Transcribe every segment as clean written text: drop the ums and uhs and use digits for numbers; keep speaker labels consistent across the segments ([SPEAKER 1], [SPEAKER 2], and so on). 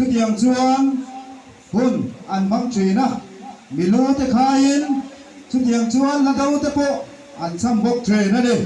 [SPEAKER 1] ชุดอย่างชวนหุ่นอันมังจีนะมีโลเตคายินชุดอย่างชวนละดาวเตโปอันซ้ำบกเทรนั่นเอง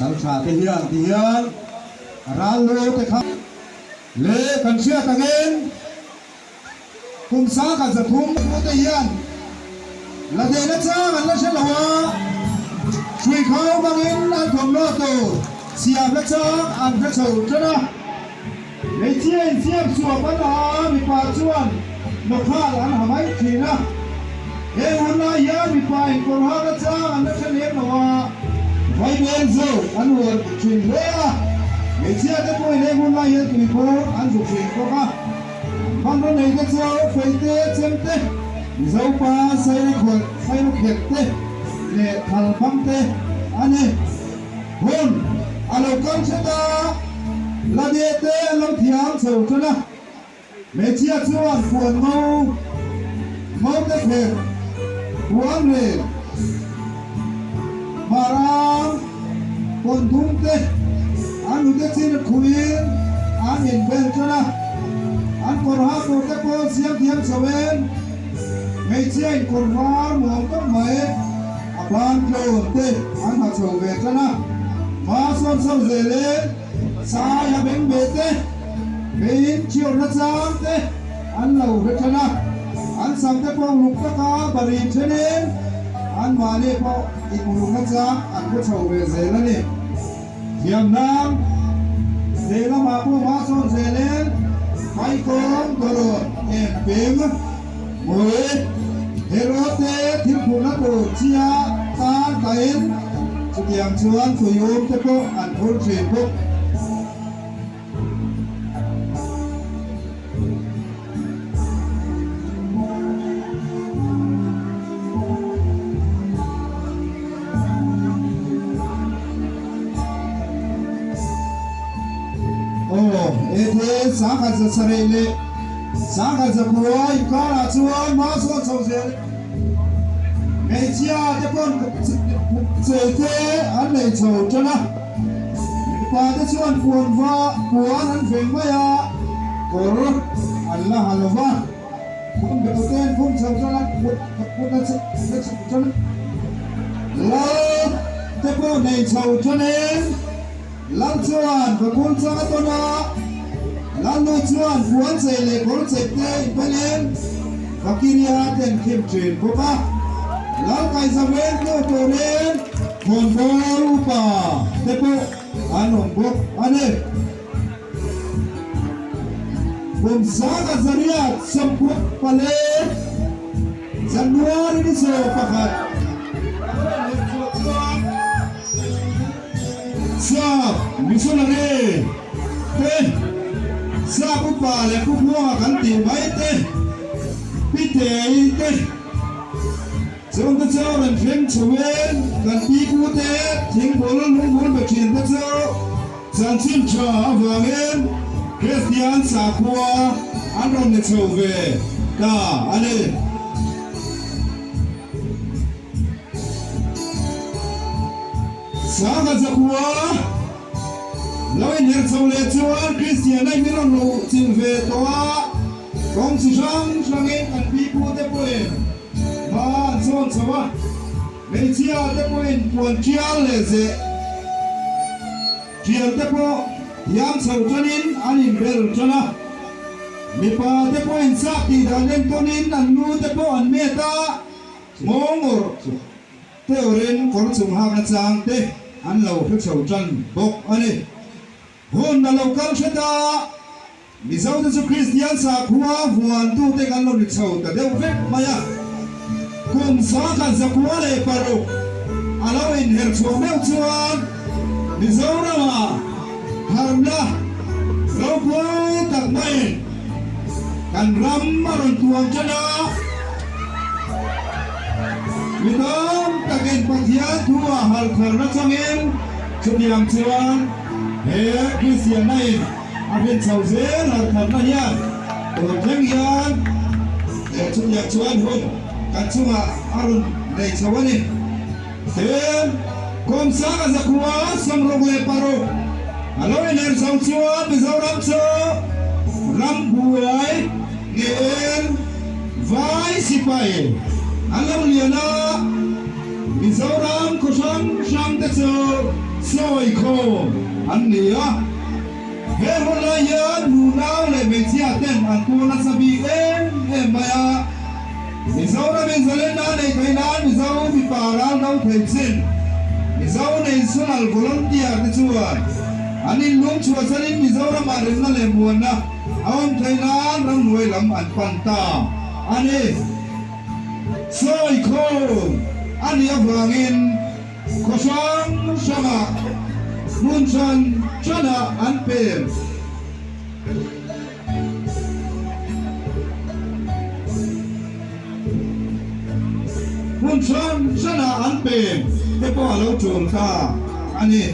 [SPEAKER 1] สาวชาติที่เฮียนร้านโลเตคาเล่กันเชื่อตังเงินคุมสากันจะทุ่มโลเตเฮียนละเดนจ้ากันละเชลวะช่วยเขาบางเงินอันผมโลโตเสียพระเจ้าอันพระเจ้าจ้าในเชียนเสียบสวมปัญหามีป่าชวนนกข้าหลังหาไม้ทีนะเฮ้วันนี้ยามีป่าอินโกรหะพระเจ้าอันละเชลียนละวะไว้เบนโซอันวัวชินเล่ไม่เชื่อจะพูดเรื่องอะไรยังมีโพอันสุขีก็มาพันธุ์ไหนก็เจ้าไฟเตะเซมเตะเจ้าป่าใส่คนใส่ลูกเห็ดเตะเละทัลพังเตะอันนี้หุ่นอารมณ์กันเชตาลาเดเตะลงเทียมเสาชนะไม่เชื่อชวนควรเมาเตะเห็ดวันเร่มารามคนทุ่งเตะอันอุตสินคุยอันเห็นเป็นชนะอันคนหาตัวเตะโพเสียงเทียมเสวนไม่เชื่อคนฟ้าหมองก็ไม่บานโจเตะอันหาเสวนชนะมาส่วนเสวเลสายเบ่งเบเตะเป็นเชี่ยวนักสังเตะอันเหล่าชนะอันสังเตะโพลุกตะกาบริเชนอันมาเนี่ยพออีกมุมนักจ้าอันก็ชาวเวเซลนี่เทียมน้ำเซลมาผู้มาส่งเซเลนไปกองตลอดเอ็นเปิมมวยเฮโรเตทิพุนักเชียตาเต็นสุดยังชวนสุยมเตโกอันพูดเสียงพวกเอเทสาขาจะเสร็จเลยสาขาจะบัวอีกข้าราชวนมาสวดส่งเสียเมจิอาจะพ้นเสกอันไหนโฉดจ้ะนะป่าจะชวนควรว่าหัวนั้นเพ่งไม่อะกอรุอัลลอฮฺฮัลโหลว่าคุณเด็กเต้นคุณชาวจ้ะนะคุณนั่นสิจ้ะนะแล้วจะพ้นในโฉดจ้ะเนี่ยลังชวนพระคุณสังฆนาลังนุชวนพวนเสเลคนเสกเตยเป็นเองฟักกิริยาเต็นเข้มเชิญพวกเขาลังไก่สเวนโตโตเรนคนโบรูปาเตปอันนบุกอันนี้ผมสังกัดจริยาสัมพุทธพเลจันทร์วันนี้โซฟาขัดSab, missionary. Te, sabu pale kupuha kanti baite. Pite te. Sebab tu orang film cuman kanti kute, ting bolon bolon berkin tu. Sanjin cawangan, Kristian sakwa, andron ni cuwe. Ta, ane. Sahaja zakwa, lawan yang sawle cuan Kristian ay miron lo silve toa, kong sisang sangin kan piku tepoin, ma son sawa, mencia tepoin puan cial leze, cial tepo yang sawjanin anin bel cana, mipa tepoin sakti dan tonin anu tepo an meta, mongor, teorin korusung hangat sang te. An lau phép sầu trần bốc anh ấy hôn là lau căng chết ta vì sao thế Christian sa khua vuan tu te kan lau lịch sầu ta đeo phép maya cùng sa kan sa khua le paro alo in her chua meo chuan vì sao đó mà harm la พูตักไม่กันรำมารุนทวงชนะวิธามตะเกินปัญญาทัวหัลขรนักสังเองชุดยังชวนเฮกิเสียในอาเป็นชาวเซนหัลขรนักยาตัวเทียงยานชุดยังชวนหุ่นกันชัวอารุณในชาวนี้เสียนคมสักจะขวาสมรบเลยปารุฮัลโหลเนอร์สาวชวนบิซาวรำโซรำบวยเงินไว้สิไปฮัลโหลเลียนาบิซาวรำคุชันชังเตโซสวยโคอันนี้อ่ะเฮ้คนละยันนูน่าเลยเบทีอาเต้นอันตัวนัสบีเอ็มมาบิซาวรำเป็นเซเลน่าในไทยนั้นบิซาวบิปาราเราเทนซินบิซาวในสุนัลโคลอมเบียที่ชวนอันนี้ลุงชัวร์สลิมมิซารามาเรนนั่นเลยมัวนะเอาไทยนานรำรวยลำอันปันตาอันนี้สวยโคอันนี้อัฟรังินโคชังชนะมุนชันชนะอันเป็นมุนชันชนะอันเป็นเทปว่าเราจูนตาอันนี้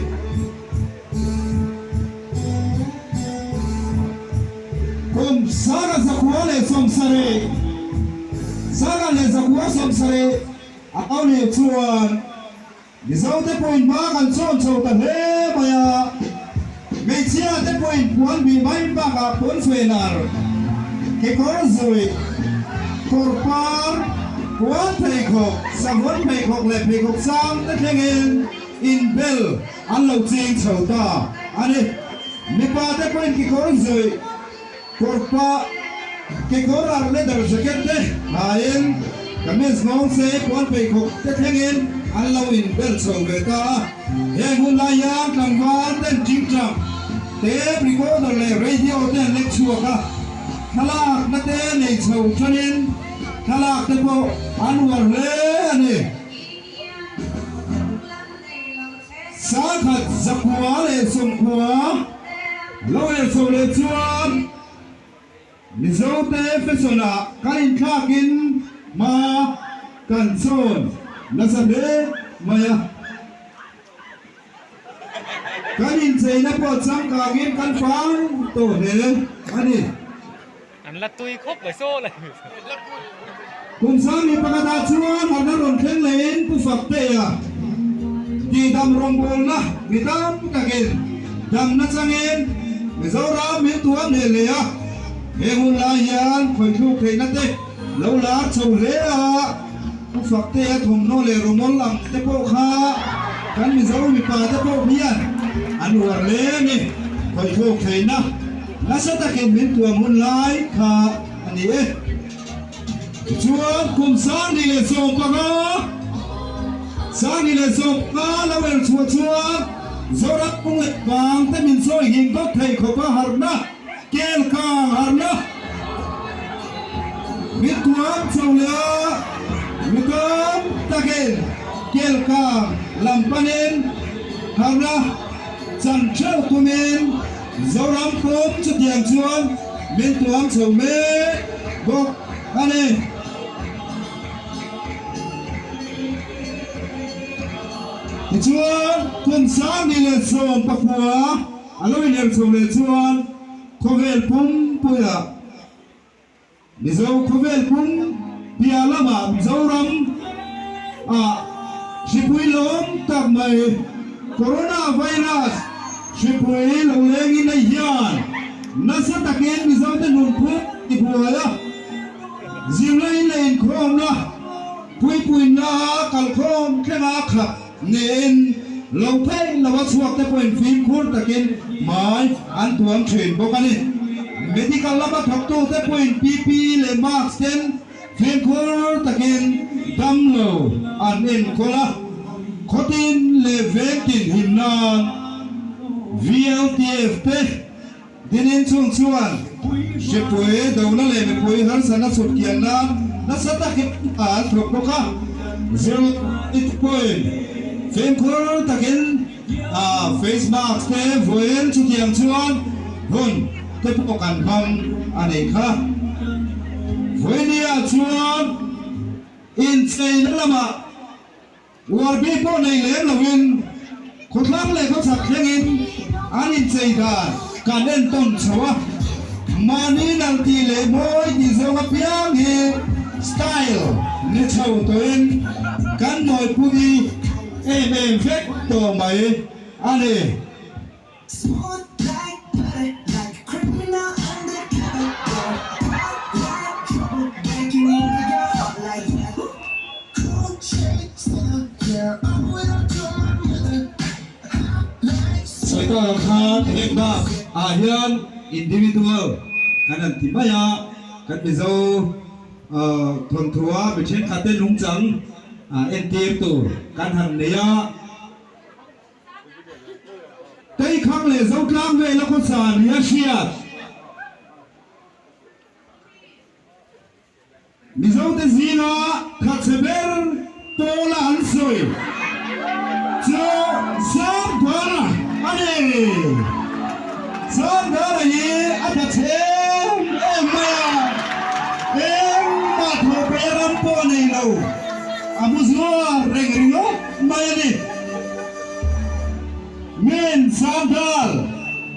[SPEAKER 1] Sara zakuwa le somsare Sara le zakuwa somsare Akaw le tuwan Nizaw te point makan son ta he maya Metia te point puan bi may baka pun fenar Ke korzoy Korpar Puan peikok Samon peikok le peikok sam te kengin In bel Anlaw ting ta Ani Nipa te point ke korzoy Korpa ke korar le dar jakete lain kamis ngong se pon pe khok te thengin allowin bel so beta he gun la ya tangwan ten jingcham te brigo no le radio ten le chuaka thalak na te nei chho chanin thalak te po anwar le ani sa khat zakwa le somkwa lower so le chuan Nizote fesona kain kakin ma kanson nasade maya kain say na po sam kagin kan fang to ne ani
[SPEAKER 2] อันละตุยครบเลยโซ่เลย
[SPEAKER 1] kung saan ipagkatachuan hanaron keng lain pufakteya di dam rombol na mitam kakin dam natsangin mizora mituan neleya Heng layan khoi thu khe na te lo la chou le a ku fak te thum no le romol lam te po kha kan mi zo mi pa te po hian an war le ni khoi thu khe na la sa ta ken min tu mun lai kha ani e chuan kum sang ni le som pa ga sang ni le som ka la wer chuan zorak kung le kang te min so hing ko thei kho pa har na Kel kang harna Mitwam chawla Mitam takin Kel kang lampanin harna Chan chaw kumin Zoram kum chutyang chuan Mitwam chawme Bok ane Chuan kum sang nile som pakwa Aloy nil chawle chuan Kovel pum puya Mizaw kovel pum Pia lama mizaw ram Shipuy lom Tagmay Coronavirus Shipuy lawlengin na yan Nasa takin mizaw tenun pu Ipuaya Zilay na inkrom na Puy na kalkrom Kena kap Nen Lâu thế là bắt suộc tới point phim khuôn ta kiên mai ăn tuang chuyển bốc anh medical là bắt học tu tới point pp le max ten phim khuôn ta kiên đâm lầu ăn in cola khotin le ventin himnan VLTF te dinin chung chuan je pui đâu na le me pui har sana sut kian na sa ta kip an thok boka 0 point Phim khuôn ta kiên face mask te voen chu tiang chuan hun ที่พวกกันทำอันนี้ครับวันนี้ชวนอินเซนนั่นละมาวันพี่พวกในเลี้ยงละวินคนทั้งเลยเขาสักยังอินอันอินเซนกันการเล่นต้นชัวมานี่นั่งทีเลยมวยที่เจ้ากับยังเฮสไตล์นี่ชาวตัวเองกันมวยผู้ดีเอ็มเฟกตัวใหม่อันนี้
[SPEAKER 3] Smooth like butter, like a criminal undercover. Like trouble breaking into your heart like that. Cool shades, yeah, I'm with a girl. Like
[SPEAKER 1] สวยต่อคาเอกบ้าอาเฮียนอินดิวิทัลกันนั่นที่พยากันไปเจ้าทนทัวไปเช่นคาเต้นลุงจังเอ็นทีเอฟตัวการหันเนียแต่อีกครั้งเลยเจ้ากลางเวแล้วก็สานเฮียเชียมิเจ้าเตจีน่าทัดเซเบอร์โตลาอันสวยเจ้าสามพาราอันนี้สามพาราเย่อาจจะเชื่อเอ็มมาถูกเปรำปนในเราอาบุษว่าเร่งริโอมาอย่างนี้เมนสามพารา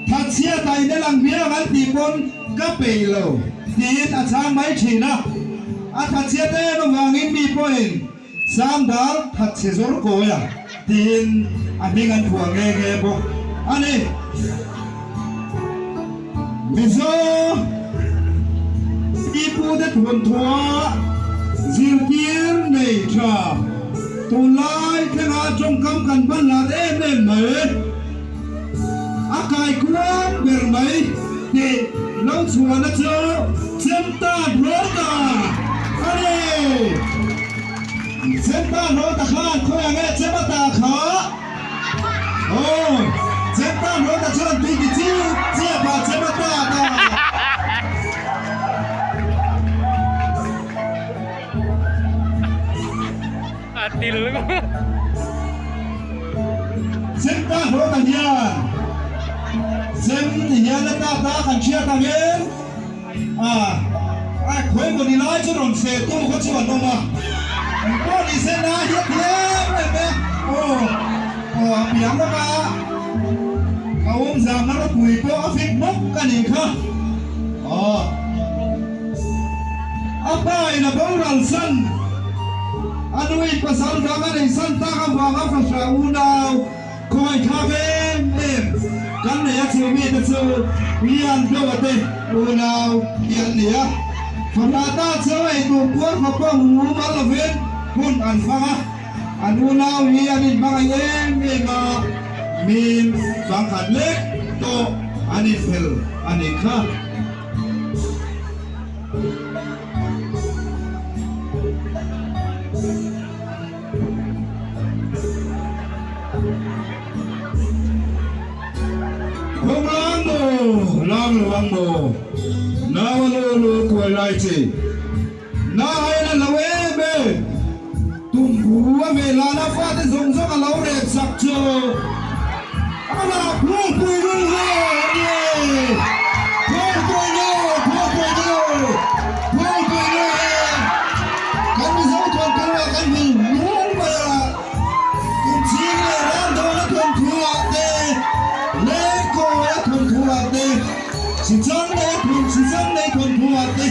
[SPEAKER 1] ทัดเสียใจในหลังเมียกันตีปนก็เปย์เราตีนอาจารย์ไม่ชินะอาทัดเสียเต้นวางอินมีปนสามพาราทัดเสียสุรโกยตีนอันนี้กันถ่วงเงี้ยบุอันนี้มิโซอีปูเดทวนทัวซิลกิร์เนชาตุลายแค่อาจงกำกันบันลาเอ็มเอ็มไหมอากาศกว้างเบอร์ไหมเด็กน้องชวนนะเจ้าเซมตาโรตาอันนี้เซมตาโรตาข้าเขาอย่างเงี้ยเซมตาขาโอ้เซมตาโรตาชนตีกิจิเจ้าบ้าเซมตาตา
[SPEAKER 2] ติลแล้วก็
[SPEAKER 1] เซมตาโรตาเฮียเซมเฮียและตาขันเชียร์ตาเองไอ้คนคนนี้ไล่จะโดนเสตู้เขาชวนลงมาก็ดีเซน่าเฮียเพี้ยเลยแม่โอ้เปียงแล้วก็เขาจำนักปุ๋ยก็ฟิกมุกกันอีกค่ะอาไปนะบอรัลสันอันนี้ภาษาอังกฤษในสันตากับวางอัฟราอูนาวคอยคาเฟ่เอ็มกันเนี่ยเชื่อมีแต่เชื่อวิญญาณเจ้าเตอูนาวยันเนี่ยฝรั่งตาเชื่อไอ้ตัวพวกเขาก็หูมาละเว้นคนอันฟังอันอูนาววิญญาณบางเอ็มมามีบางขัดเล็กโตอันนี้เฟลอันนี้ค่ะLang mo, nawalo ko laiti. Nahay na lawebe, tumbuwa me lana fate zong zong alaure sakcho. Ala pupuy nulo, pupuy nulo. Kami zong tuan kaya kami nung baya. Kung sige rando na tuan tuwa de, leko ya tuan tuwa de. สิจังเลยคนทัวร์เตะ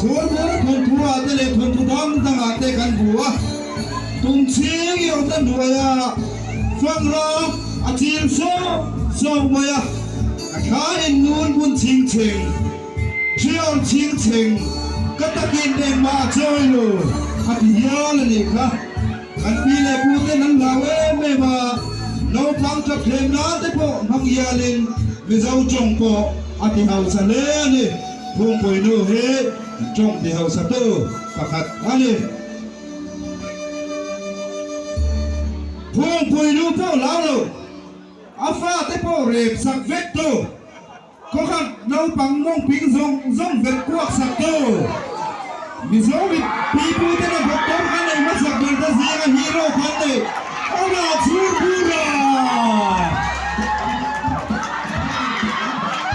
[SPEAKER 1] ส่วนคนทัวร์เตะเลยคนทุกคนต่างอาเตะกันบัวตุ้งเชียงอยู่ตั้งหัวยาฟังเราอาทิตย์โซ่มายาข้าเอ็นนูนบุญชิงเชี่ยวชิงก็ตะกินเดนมาช่วยลูอาทิตย์ยาเลยนี่ค่ะอันปีเลยพูดแต่นั้นเราไม่มาเราฟังจะเพลงนั้นแต่พอพังยาลินไม่เจ้าจงปออาทิตย์เอาซะเลยนี่พุ่งไปนู่นเฮ้จงที่เอาซะตัวประคัดอันนี้พุ่งไปนู่นพวกเราเลยอาฟ้าที่พวกเรียบสักเวทตัวก็ขัดเราปังมองพิงซงเวทกวกสักตัวมิโซวิปีพูดแต่เราบอกต้องกันเลยมาสักเวทเสียกันฮีโร่คนเดียวเอาละชูบูรา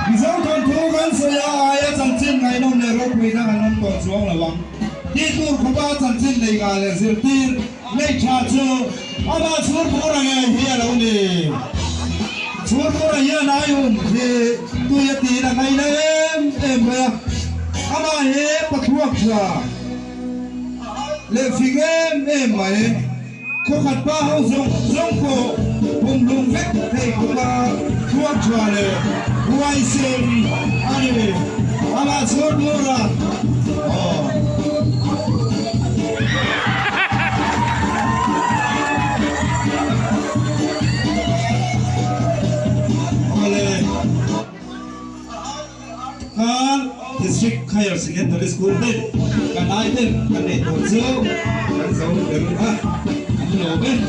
[SPEAKER 1] มิโซทนทุกข์ กันสยายจันจินไงน้องเนี่ยรบคุยนะกันน้องตัวช่วงระวังที่ตัวขบ้าจันจินในการเลยสิตีในชาเชออามาชวนพวกเราไงเฮียเราเนี่ยชวนพวกเราเฮียนายอุ่นที่ตัวยตีนะไงนะเอ็มเบะอามาเฮปะทวกชาเลฟิกเอ็มไหมเขาขัดป้าเขาส่งโกผมลงเล็กให้เขามาทวกชาเลยไว้เสียงอันนี้อามาชวนพวกเราkan district higher secondary school din kanay din kanito so kanso meron ha ano ben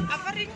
[SPEAKER 4] Apa rin,